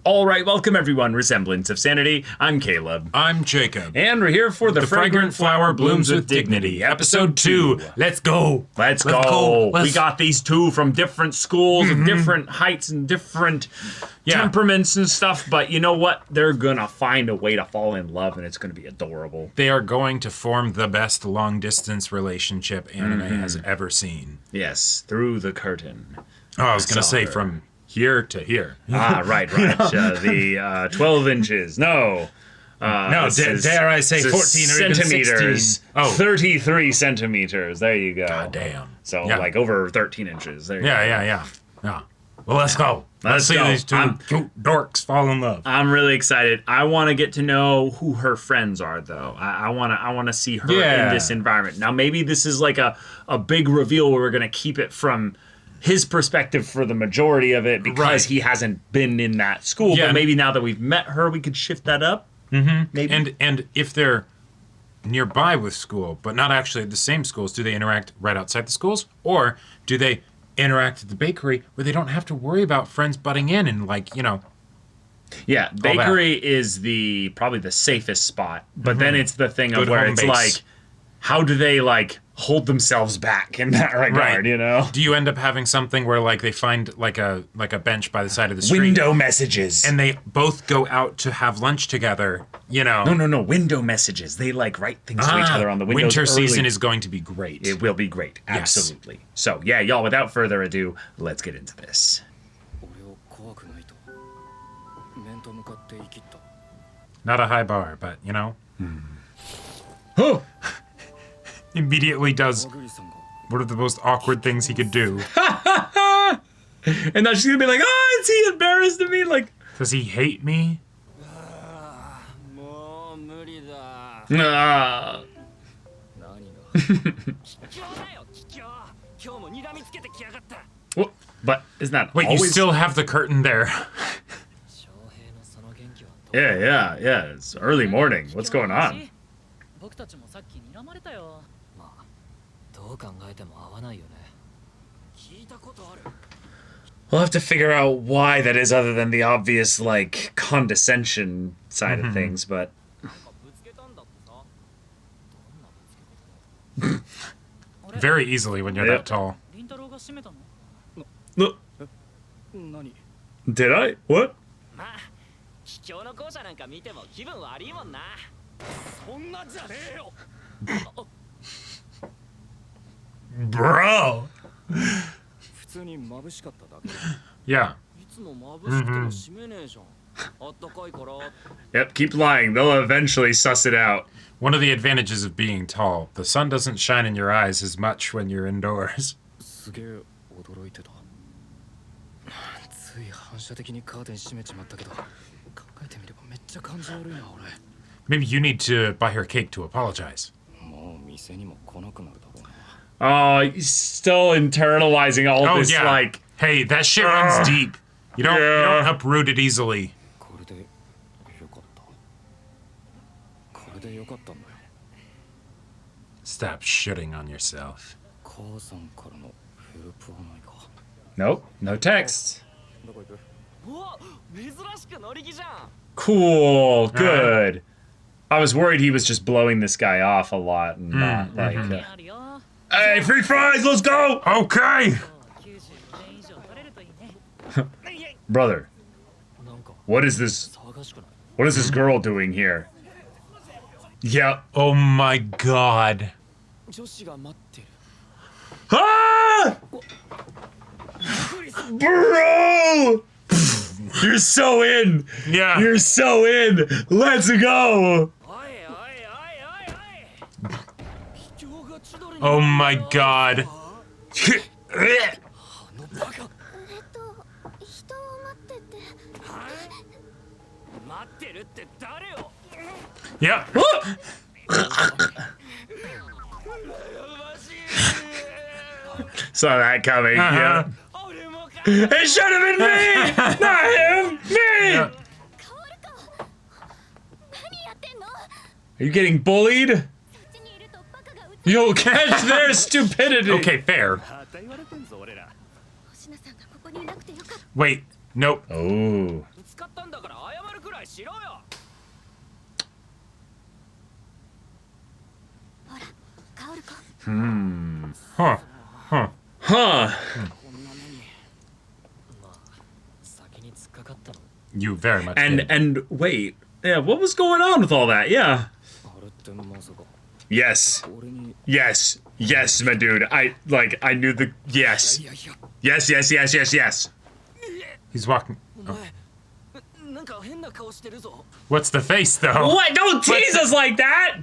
All right, welcome everyone. Resemblance of Sanity. I'm Caleb. I'm Jacob. And we're here for the Fragrant Flower Blooms with Dignity, episode 2. Let's go. Let's go. Let's... We got these two from different schools, of different heights and different temperaments and stuff, but you know what? They're gonna find a way to fall in love and it's gonna be adorable. They are going to form the best long-distance relationship anime has ever seen. Yes, through the curtain. Oh, I was gonna say from here to here. Right. The 12 inches. No. Dare I say 14 or centimeters. Even 16. Oh. 33 centimeters. There you go. God damn. So like over 13 inches. There you go. Yeah. Well, let's go. Let's see these two cute dorks fall in love. I'm really excited. I want to get to know who her friends are, though. I want to see her in this environment. Now, maybe this is like a big reveal where we're going to keep it from his perspective for the majority of it because he hasn't been in that school. But maybe now that we've met her, we could shift that up. Maybe. And if they're nearby with school, but not actually at the same schools, do they interact right outside the schools? Or do they interact at the bakery where they don't have to worry about friends butting in and Yeah, bakery is probably the safest spot. But then it's the thing of where it's like, how do they hold themselves back in that regard, you know? Do you end up having something where they find like a bench by the side of the street? Window messages. And they both go out to have lunch together, you know? No, window messages. They write things to each other on the windows. Winter season is going to be great. It will be great. Absolutely. Yes. So yeah, y'all, without further ado, let's get into this. Not a high bar, but you know. Oh! Immediately does one of the most awkward things he could do. And now she's gonna be like, oh, is he embarrassed of me? Does he hate me? Well, but isn't that Wait, always... you still have the curtain there. Yeah, it's early morning. What's going on? We'll have to figure out why that is other than the obvious, condescension side of things, but... Very easily when you're that tall. No. Did I? What? Bro! Yeah. Yep, keep lying. They'll eventually suss it out. One of the advantages of being tall, the sun doesn't shine in your eyes as much when you're indoors. Maybe you need to buy her cake to apologize. Oh, he's still internalizing all this, Hey, that shit runs deep. You don't uproot it easily. Stop shitting on yourself. Nope, no text. Cool, good. I was worried he was just blowing this guy off a lot and not hey, free fries, let's go! Okay! Brother, what is this girl doing here? Yeah. Oh my god. Ah! Bro! You're so in! Yeah. You're so in! Let's go! Oh my god. Yeah. Saw that coming, yeah. It should have been me! Not him! Me! Yeah. Are you getting bullied? You'll catch their stupidity! Okay, fair. Wait, nope. Oh. Huh. Huh. Huh. You very much did. And wait. Yeah, what was going on with all that? Yeah. Yes. Yes. Yes, my dude. I knew the yes. Yes. He's walking. Oh. What's the face though? What? Don't tease us like that!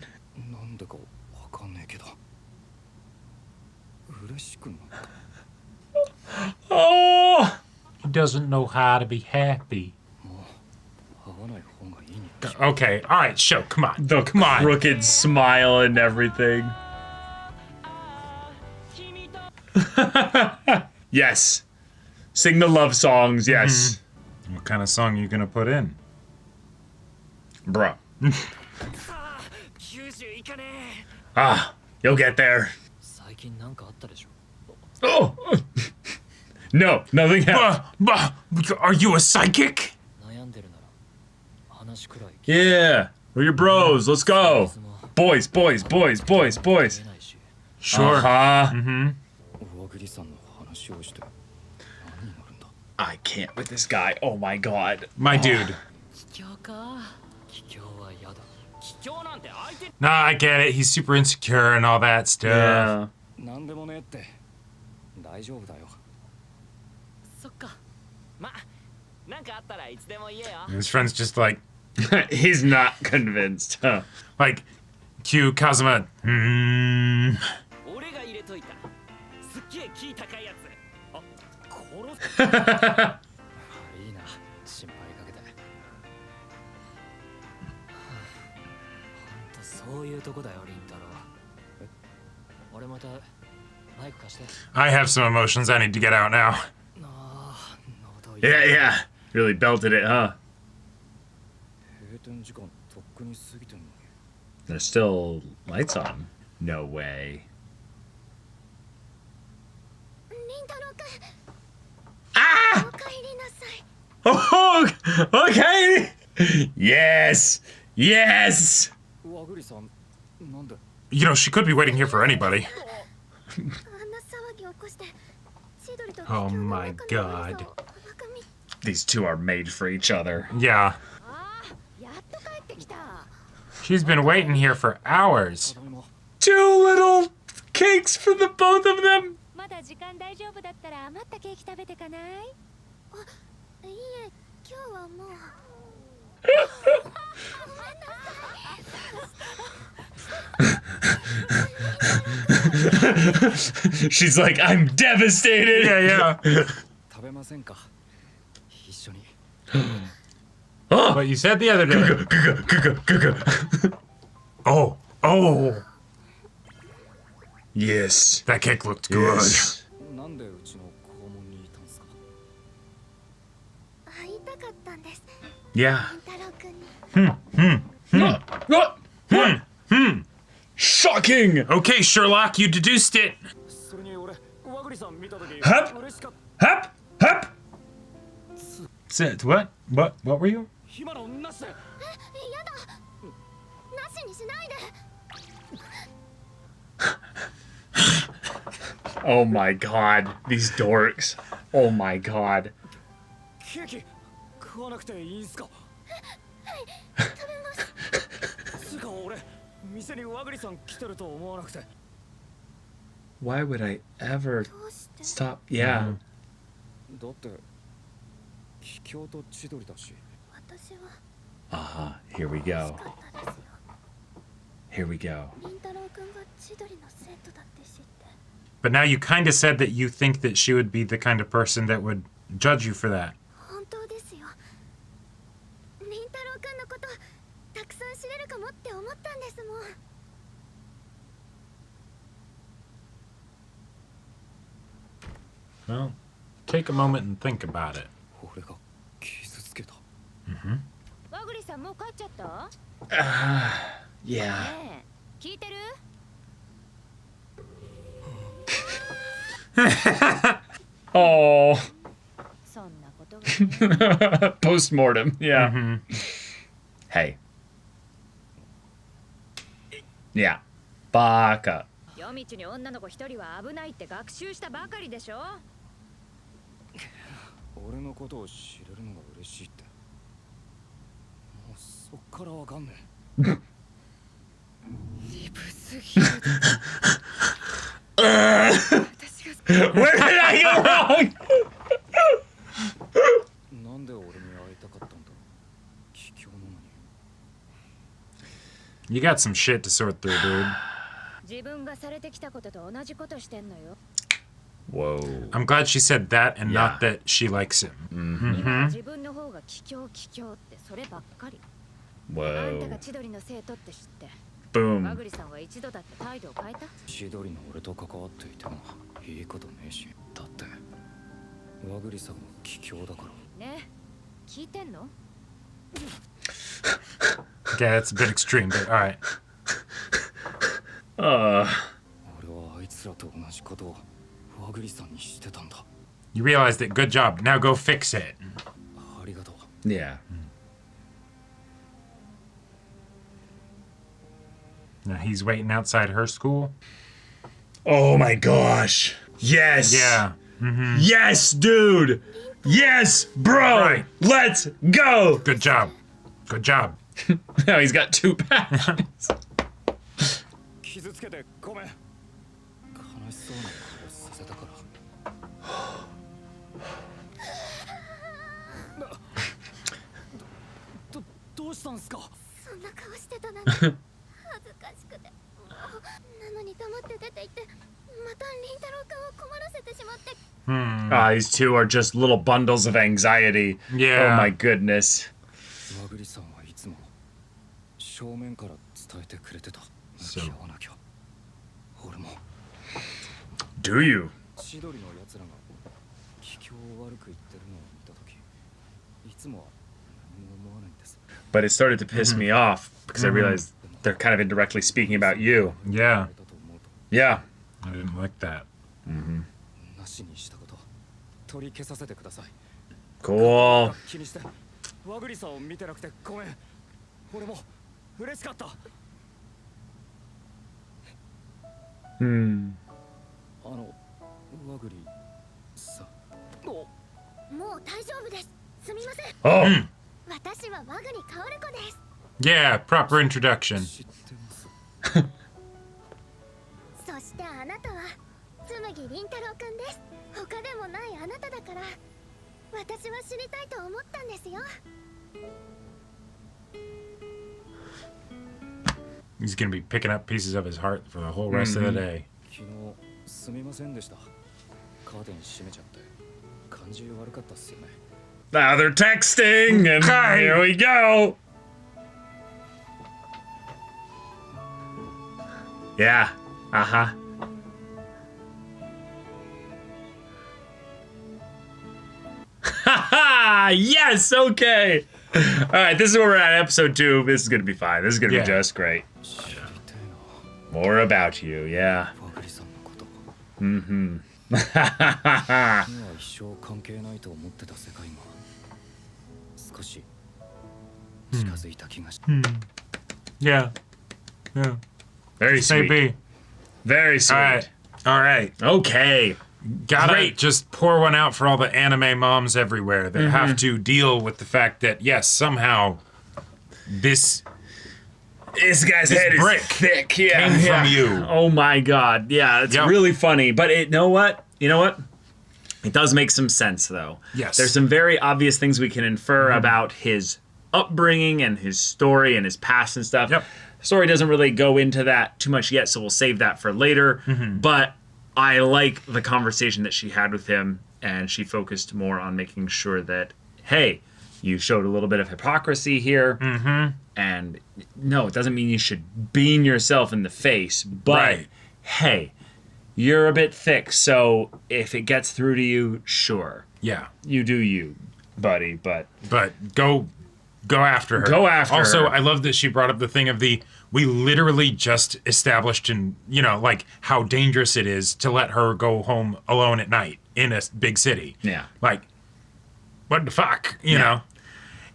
Oh! He doesn't know how to be happy. Okay, alright, show, come on. The come on. Crooked smile and everything. Yes. Sing the love songs, yes. What kind of song are you gonna put in? Bruh. Ah, you'll get there. Oh! No, nothing happened. Are you a psychic? Yeah, we're your bros, let's go. Boys. Sure. Uh-huh. I can't with this guy. Oh my god. My dude. Nah, I get it. He's super insecure and all that stuff. Yeah. And his friend's just like, He's not convinced. Huh. like, cue Kazuma. I have some emotions I need to get out now. Yeah. Really belted it, huh? There's still lights on. No way. Ah! Oh, okay. Yes. You know, she could be waiting here for anybody. Oh my god. These two are made for each other. Yeah. She's been waiting here for hours. 2 little cakes for the both of them. She's like, I'm devastated. Yeah. Oh. But you said the other day. Oh. Yes. That cake looked good. Yes. Yeah. Shocking. Okay, Sherlock, you deduced it. Hup. Sit. What? What were you? Oh my god. These dorks. Oh my god. Why would I ever stop? Yeah. Uh-huh. Here we go. But now you kind of said that you think that she would be the kind of person that would judge you for that. Well, take a moment and think about it. Yeah. Oh. Post-mortem, yeah. Hey. Yeah. Baka. 夜道に女の子一人は危ないって学習したばかりでしょ。俺のことを知れるのが嬉しいって。もうそっからわかんねえ。鈍すぎる。Where did I go wrong? なんで俺に会いたかったんだろう。帰郷なのに。You got some shit to sort through, dude. 自分がされてきたことと同じことしてんのよ。 Whoa. I'm glad she said that and Yeah. not that she likes him. 今自分の方が帰郷ってそればっかり。あんた Whoa. が千鳥の生徒って知って。和 Boom. 栗さんは一度だって態度を変えた。千鳥の俺と関わっていてもいいことねえし。だって和栗さんは帰郷だから。ね、聞いてんの？ Okay, that's a bit extreme, but all right. 俺はあいつらと同じことを和栗さんにしてたんだ。 You realized it. Good job. Now go fix it. ありがとう。 Yeah. Now he's waiting outside her school. Oh my gosh. Yes. Yeah. Yes, dude. Yes, bro. Right. Let's go. Good job. Good job. Now he's got 2 passions. 傷つけてごめん。悲しそうな顔させたから。どうしたんすか？そんな顔してたなんて恥ずかしくて、なのに黙って出て行って、また凛太郎君を困らせてしまって。These two are just little bundles of anxiety. Yeah. Oh my goodness. 和栗さんはいつも正面から伝えてくれてた。向き合わなきゃ。俺も。Do you? 千鳥の奴らが帰郷を悪く言ってるのを見たとき、いつもは何も思わないんです。 But it started to piss me off because I realized they're kind of indirectly speaking about you. Yeah. だと思うと Yeah. I didn't like that. なしにしたこと取り消させてください。 Cool. 気にして和栗さんを見てなくてごめん。俺も嬉しかった。Hmm. 和栗さん。もう大丈夫です。すみません。 Oh. 私は和栗薫子です。 Yeah, proper introduction. 知ってます。そしてあなたは紬凛太郎くんです。他でもないあなただから、私は知りたいと思ったんですよ。 He's gonna be picking up pieces of his heart for the whole rest of the day. 昨日すみませんでした。カーテン閉めちゃって感じ悪かったっすよね。 Now they're texting, and here we go. Yeah. Uh-huh. Haha! Yes, okay. All right, this is where we're at, episode 2. This is going to be fine. This is going to Yeah. be just great. 知りてえ More about you, yeah. な。和栗さんのこと。 Mm-hmm. 今は一生関係ないと思ってた世界が少し近づいた気がし。 Yeah. Yeah. Very Say sweet. B. Very sweet. All right. All right. Okay. Gotta Great. just pour one out for all the anime moms everywhere that have to deal with the fact that, yes, somehow this This guy's This head brick is thick. Yeah, came from yeah. you. Oh my god. Yeah, it's Yep. really funny. But you know what? You know what? It does make some sense, though. Yes. There's some very obvious things we can infer about his upbringing and his story and his past and stuff. Yep. Story doesn't really go into that too much yet, so we'll save that for later. But I like the conversation that she had with him, and she focused more on making sure that, hey, you showed a little bit of hypocrisy here. And no, it doesn't mean you should beam yourself in the face, but Right. hey, you're a bit thick, so if it gets through to you, sure, Yeah. you do you, buddy, but But go after her. Go after also, her. I love that she brought up the thing of we literally just established like how dangerous it is to let her go home alone at night in a big city. Yeah. Like what the fuck, you know?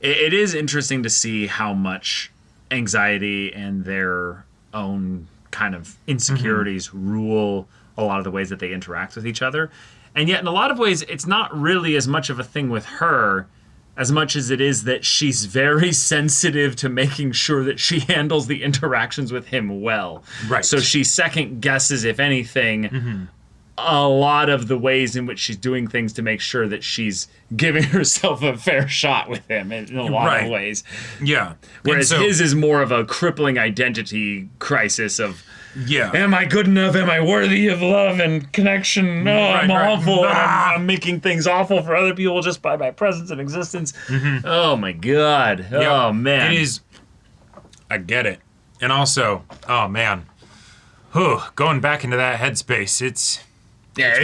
It is interesting to see how much anxiety and their own kind of insecurities rule a lot of the ways that they interact with each other. And yet, in a lot of ways, it's not really as much of a thing with her as much as it is that she's very sensitive to making sure that she handles the interactions with him well. Right. So she second guesses, if anything, a lot of the ways in which she's doing things to make sure that she's giving herself a fair shot with him in a lot of ways. Yeah. Whereas his is more of a crippling identity crisis of, yeah, am I good enough? Am I worthy of love and connection? No, I'm awful. And I'm making things awful for other people just by my presence and existence. Oh, my God. Yeah. Oh, man. It is. I get it. And also, oh, man. Going back into that headspace, it's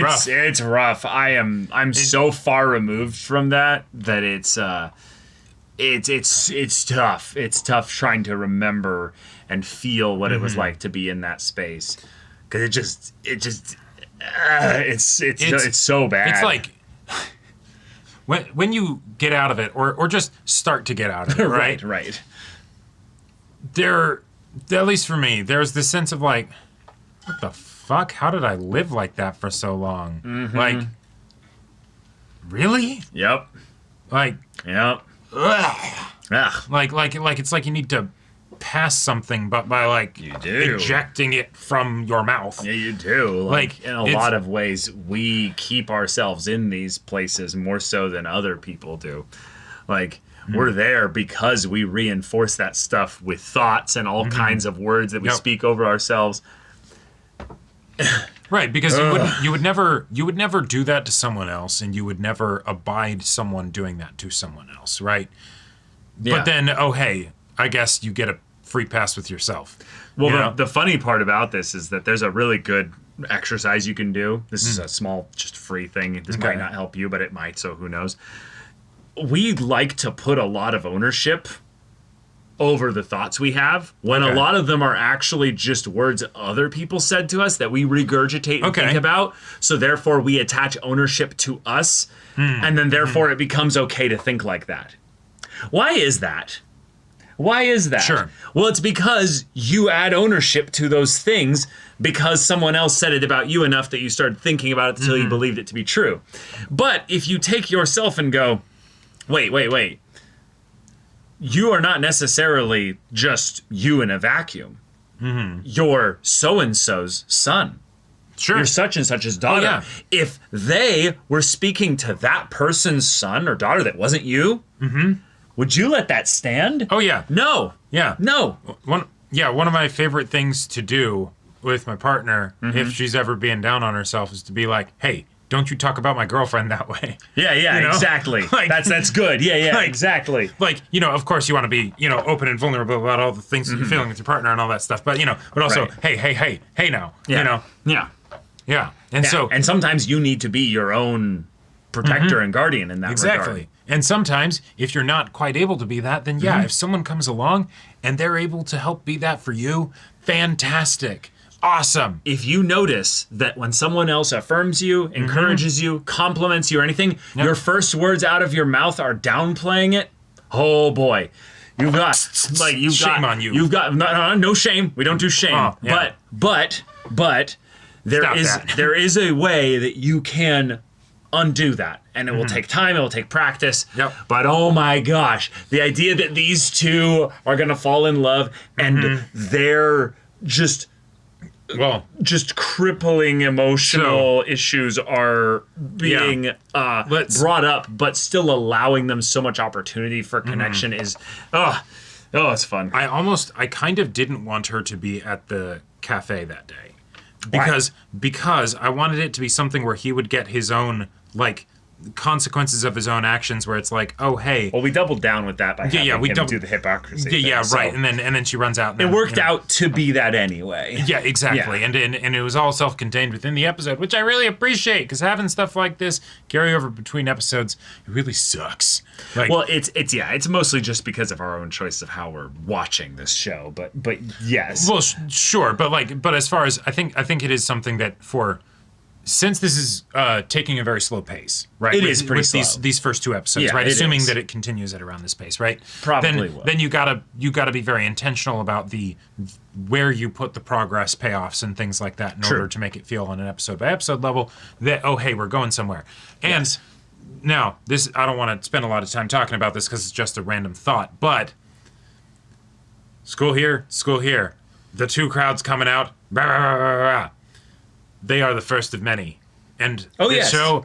rough. It's rough. I'm so far removed from that it's tough. It's tough trying to remember and feel what it was like to be in that space, because it's so bad. It's like when you get out of it, or just start to get out of it, right? right. There, at least for me, there's this sense of like, what the fuck? How did I live like that for so long? Like, really? Yep. Like, Yep. ugh. Like it's like you need to pass something, but by like You do. ejecting it from your mouth. Yeah, you do. Like, in a lot of ways, we keep ourselves in these places more so than other people do. Like, we're there because we reinforce that stuff with thoughts and all kinds of words that we speak over ourselves. Right, because you would never do that to someone else, and you would never abide someone doing that to someone else, right? Yeah. But then, oh hey, I guess you get a free pass with yourself. Well, you know? the funny part about this is that there's a really good exercise you can do. This is a small, just free thing. This might not help you, but it might, so who knows. We like to put a lot of ownership over the thoughts we have, when a lot of them are actually just words other people said to us that we regurgitate and think about. So therefore we attach ownership to us, and then therefore it becomes okay to think like that. Why is that? Why is that? Sure. Well, it's because you add ownership to those things because someone else said it about you enough that you started thinking about it until you believed it to be true. But if you take yourself and go, wait, you are not necessarily just you in a vacuum. You're so-and-so's son. Sure. You're such and such's daughter. Oh, yeah. If they were speaking to that person's son or daughter that wasn't you, would you let that stand? Oh yeah. No. Yeah. No. One of my favorite things to do with my partner, if she's ever being down on herself, is to be like, hey, don't you talk about my girlfriend that way. Yeah, You know? exactly. Like- that's good. Yeah, like- exactly. Like, of course you want to be, open and vulnerable about all the things that you're feeling with your partner and all that stuff. But, but also, Right. hey now, Yeah. Yeah. Yeah. And so, and sometimes you need to be your own protector and guardian in that exactly. regard. And sometimes, if you're not quite able to be that, then if someone comes along and they're able to help be that for you, fantastic. Awesome. If you notice that when someone else affirms you, encourages you, compliments you or anything, your first words out of your mouth are downplaying it, oh boy. You've got Shame on you. You've got no shame. We don't do shame. Oh, yeah. But Stop there is a way that you can undo that, and it will take time, it will take practice. Yep. But oh my gosh, the idea that these two are gonna fall in love and they're just crippling emotional issues are being brought up, but still allowing them so much opportunity for connection is it's fun. I kind of didn't want her to be at the cafe that day. Because I wanted it to be something where he would get his own, consequences of his own actions, where it's like, oh hey. Well, we doubled down with that by having him do the hypocrisy thing, right. so And then she runs out. And it worked out to be that anyway. Yeah, exactly. Yeah. And it was all self-contained within the episode, which I really appreciate, because having stuff like this carry over between episodes, it really sucks. Well, it's mostly just because of our own choice of how we're watching this show, but yes. Well, sure, but as far as I think it is something that for since this is taking a very slow pace, right? It is pretty with slow. These first 2 episodes, Yeah, right? it Assuming is. that it continues at around this pace, right? Probably will. Then you gotta be very intentional about where you put the progress payoffs and things like that in True. order to make it feel on an episode by episode level that, oh, hey, we're going somewhere. And Yes. now this, I don't want to spend a lot of time talking about this because it's just a random thought, but school here, the 2 crowds coming out, rah, rah, rah, rah, rah. They are the first of many. And this show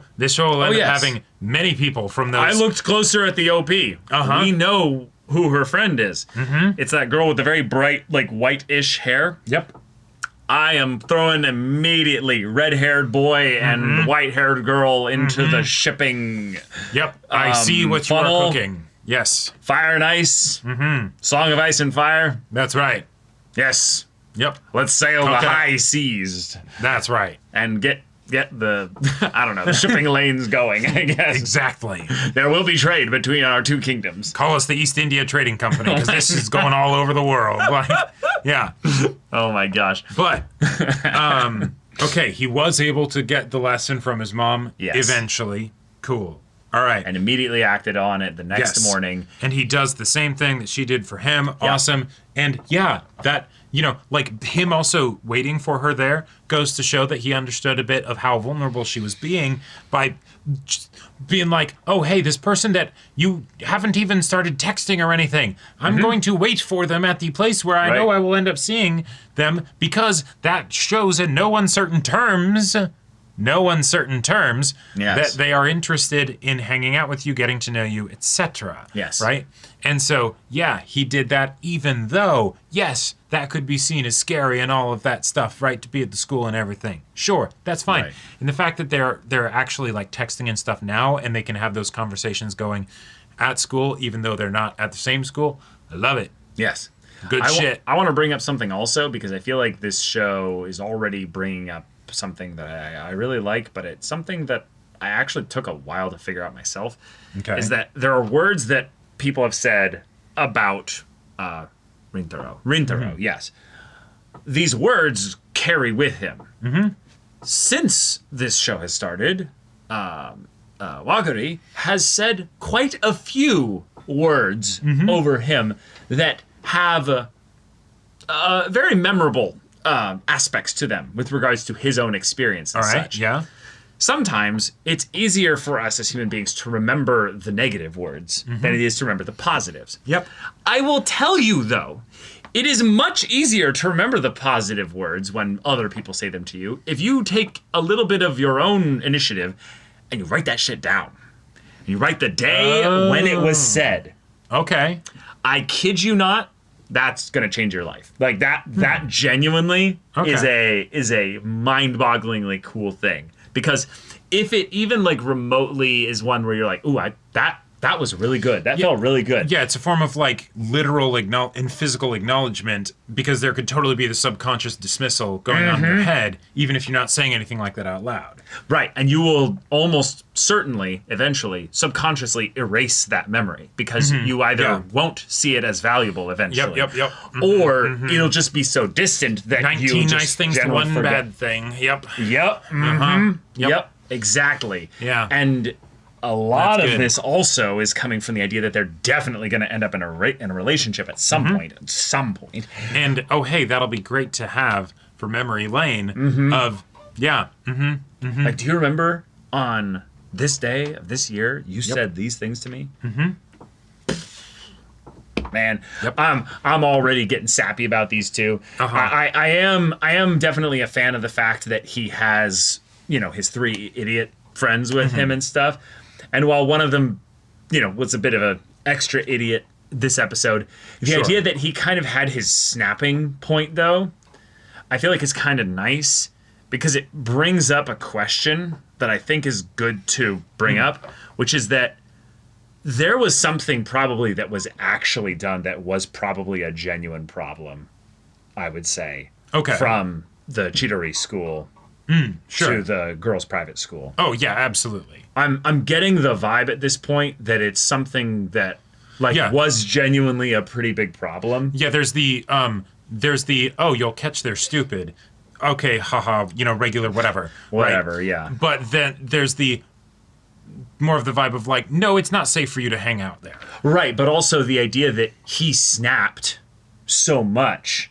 will end up having many people from those. I looked closer at the OP. We know who her friend is. It's that girl with the very bright, like, white-ish hair. Yep. I am throwing immediately red-haired boy and white-haired girl into the shipping Yep. I see what you funnel. are cooking. Yes. Fire and Ice. Song of Ice and Fire. That's right. Yes. Yep. Let's sail the Okay. high seas That's right. and get the, I don't know, the shipping lanes going, I guess. Exactly. There will be trade between our 2 kingdoms. Call us the East India Trading Company because this is going all over the world. Like, yeah. Oh my gosh. But, okay, he was able to get the lesson from his mom eventually. Cool. All right. And immediately acted on it the next morning. And he does the same thing that she did for him. Awesome. And yeah, that, like him also waiting for her there goes to show that he understood a bit of how vulnerable she was being by just being like, oh, hey, this person that you haven't even started texting or anything, I'm going to wait for them at the place where I know I will end up seeing them because that shows in no uncertain terms that they are interested in hanging out with you, getting to know you, etc. Yes. Right? And so, yeah, he did that even though, yes, that could be seen as scary and all of that stuff, right? To be at the school and everything. Sure, that's fine. Right. And the fact that they're actually like texting and stuff now and they can have those conversations going at school even though they're not at the same school, I love it. Yes. Good shit. I want to bring up something also because I feel like this show is already bringing up something that I really like, but it's something that I actually took a while to figure out myself. Okay. Is that there are words that people have said about Rintaro, yes. These words carry with him. Since this show has started, Waguri has said quite a few words over him that have very memorable aspects to them with regards to his own experience and such. Yeah. Sometimes it's easier for us as human beings to remember the negative words than it is to remember the positives. Yep. I will tell you, though, it is much easier to remember the positive words when other people say them to you if you take a little bit of your own initiative and you write that shit down. You write the day when it was said. Okay. I kid you not, that's gonna change your life. Like that genuinely is a mind-bogglingly cool thing. Because if it even like remotely is one where you're like, ooh, that was really good. That felt really good. Yeah, it's a form of like literal and physical acknowledgement because there could totally be the subconscious dismissal going on in your head, even if you're not saying anything like that out loud. Right, and you will almost certainly, eventually, subconsciously erase that memory because you either won't see it as valuable eventually, Yep. or it'll just be so distant that 19 you just nice things to generally one forget. bad thing. Yep. Yep, exactly. Yeah. And a lot That's of good. this also is coming from the idea that they're definitely going to end up in a relationship at some point. At some point. And oh, hey, that'll be great to have for memory lane of Like, do you remember on this day of this year you said these things to me? Man, I'm already getting sappy about these two. I am definitely a fan of the fact that he has, his 3 idiot friends with him and stuff. And while one of them, was a bit of an extra idiot this episode, the idea that he kind of had his snapping point, though, I feel like is kind of nice because it brings up a question that I think is good to bring up, which is that there was something probably that was actually done that was probably a genuine problem, I would say, from the Chidori school to the girls' private school. Oh yeah, absolutely. I'm getting the vibe at this point that it's something that was genuinely a pretty big problem. Yeah, there's the oh, you'll catch they're stupid. okay, haha, regular, whatever. Whatever, right? yeah. But then there's the more of the vibe of like, no, it's not safe for you to hang out there. Right, but also the idea that he snapped so much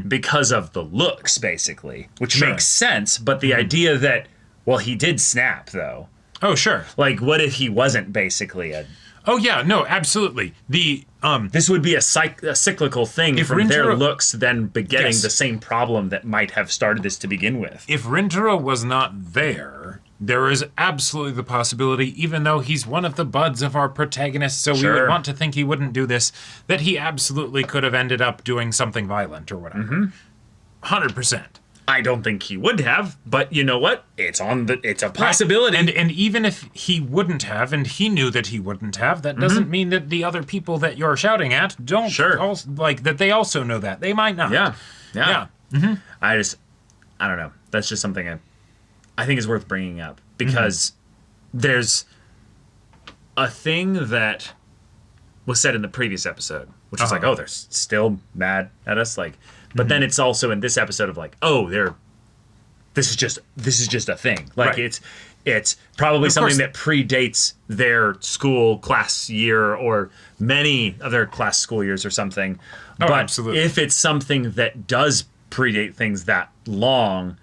because of the looks, basically, which Sure. makes sense. But the idea that, well, he did snap, though. Oh, sure. Like, what if he wasn't basically a... Oh, yeah, no, absolutely. This would be a cyclical thing If from their Rintaro- looks then begetting Yes. the same problem that might have started this to begin with. If Rintaro was not there, there is absolutely the possibility, even though he's one of the buds of our protagonist, so we Sure. would want to think he wouldn't do this, that he absolutely could have ended up doing something violent or whatever. 100%. I don't think he would have, but you know what? It's a possibility. And even if he wouldn't have, and he knew that he wouldn't have, that doesn't mean that the other people that you're shouting at don't Sure. also, like, that they also know that. They might not. Yeah. I don't know. That's just something I think is worth bringing up because there's a thing that was said in the previous episode, which was like, oh, they're still mad at us, like, but then it's also in this episode of like, oh, this is just a thing, like Right. it's probably Of something course. that predates their school class year or many other class school years or something. Oh, But absolutely. if it's something that does predate things that long,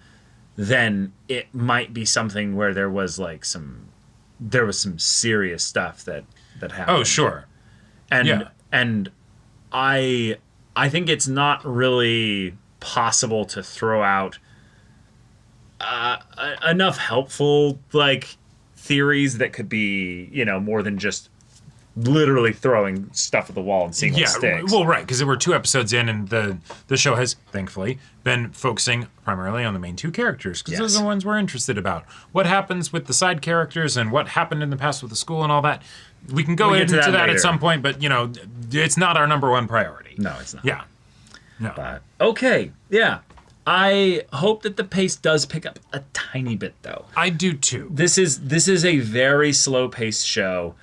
then it might be something where there was some serious stuff that happened. Oh, sure. And yeah. and I think it's not really possible to throw out enough helpful like theories that could be, more than just literally throwing stuff at the wall and seeing what sticks. Well, right, because there were 2 episodes in, and the show has, thankfully, been focusing primarily on the main 2 characters, because those are the ones we're interested about. What happens with the side characters and what happened in the past with the school and all that, we can go We'll get into to that that later. at some point, but, it's not our number 1 priority. No, it's not. Yeah. No. But okay, yeah. I hope that the pace does pick up a tiny bit, though. I do, too. This is a very slow-paced show,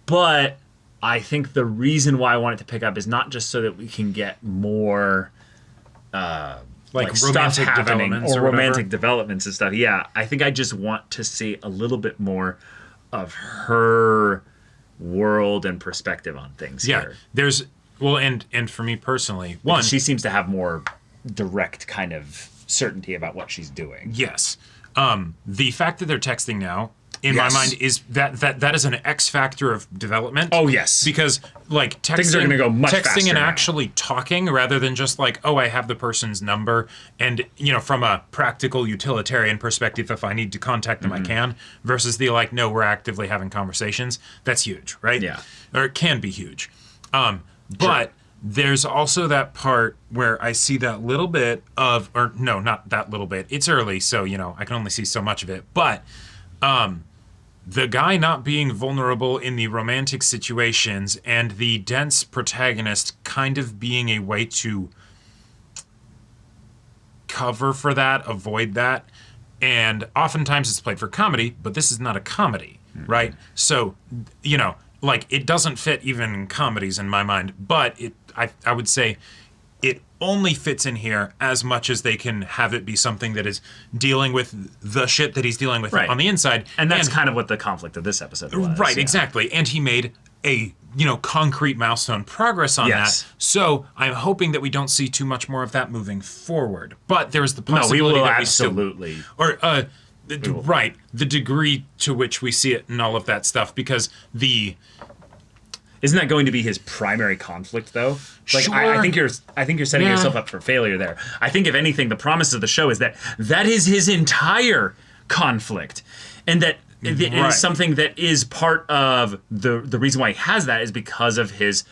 but I think the reason why I want it to pick up is not just so that we can get more like stuff romantic happening developments or or whatever. romantic developments and stuff. Yeah, I think I just want to see a little bit more of her world and perspective on things Yeah. here. There's, well, and for me personally, one, She seems to have more direct kind of certainty about what she's doing. yes. The fact that they're texting now, in Yes. my mind, is that is an X factor of development. Oh, yes. Because like texting, Things are gonna go much texting faster and now. actually talking rather than just like, oh, I have the person's number, and from a practical utilitarian perspective, if I need to contact them, Mm-hmm. I can. Versus the like, no, we're actively having conversations. That's huge, right? Yeah. Or it can be huge. But there's also that part where I see that little bit of, or no, not that little bit. It's early, so I can only see so much of it. But the guy not being vulnerable in the romantic situations and the dense protagonist kind of being a way to cover for that, avoid that. And oftentimes it's played for comedy, but this is not a comedy, right? So, like it doesn't fit even in comedies in my mind, but I would say it only fits in here as much as they can have it be something that is dealing with the shit that he's dealing with Right. on the inside. And that's kind of what the conflict of this episode was. right, yeah. exactly. And he made a concrete milestone progress on Yes. that. So I'm hoping that we don't see too much more of that moving forward. But there's the No, we possibility will that absolutely. we still, or right, the degree to which we see it and all of that stuff, because Isn't that going to be his primary conflict, though? Like, Sure. I think you're setting Yeah. yourself up for failure there. I think, if anything, the promise of the show is that is his entire conflict, and that it Right. is something that is part of the reason why he has that is because of his.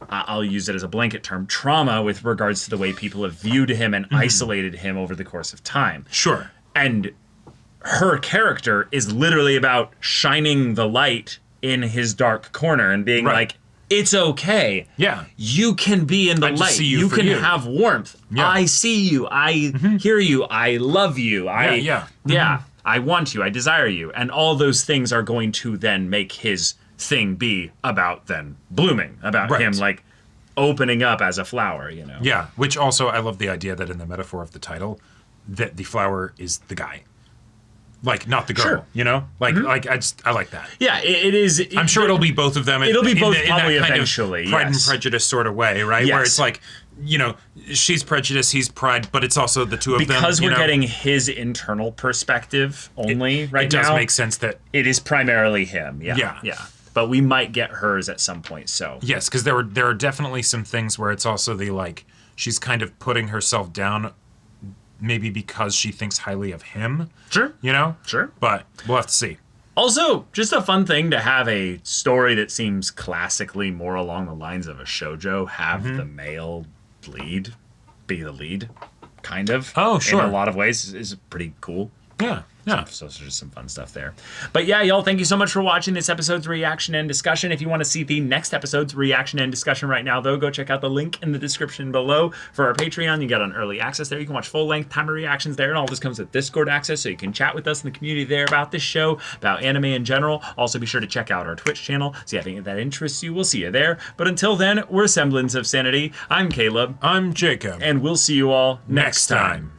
I'll use it as a blanket term, trauma with regards to the way people have viewed him and isolated him over the course of time. Sure. And her character is literally about shining the light in his dark corner and being Right. like, it's okay. Yeah. You can be in the I just light. see you You for can you. have warmth. Yeah. I see you. I hear you. I love you. Yeah. Yeah. I want you. I desire you. And all those things are going to then make his thing be about then blooming, about Right. him like opening up as a flower, Yeah, which also I love the idea that in the metaphor of the title, that the flower is the guy. Like, not the girl, Sure. you know? Like, I like that. Yeah, it is. I'm sure it'll be both of them. It'll be both in probably that kind eventually, of Pride yes. and Prejudice sort of way, right? Where Yes. it's like, you know, she's prejudice, he's pride, but it's also the two of them. Because you we're know? getting his internal perspective only right It does now. make sense that, It is primarily him. Yeah. Yeah. But we might get hers at some point. So yes, because there are definitely some things where it's also the, like, she's kind of putting herself down maybe because she thinks highly of him, sure. you know? Sure. But we'll have to see. Also, just a fun thing to have a story that seems classically more along the lines of a shoujo have the male lead be the lead, kind of. Oh, sure. In a lot of ways is pretty cool. Yeah. So there's just some fun stuff there. But yeah, y'all, thank you so much for watching this episode's reaction and discussion. If you want to see the next episode's reaction and discussion right now, though, go check out the link in the description below for our Patreon. You get on early access there. You can watch full-length timer reactions there, and all this comes with Discord access, so you can chat with us in the community there about this show, about anime in general. Also, be sure to check out our Twitch channel. See if anything that interests you. We'll see you there. But until then, we're Semblance of Sanity. I'm Caleb. I'm Jacob. And we'll see you all next time.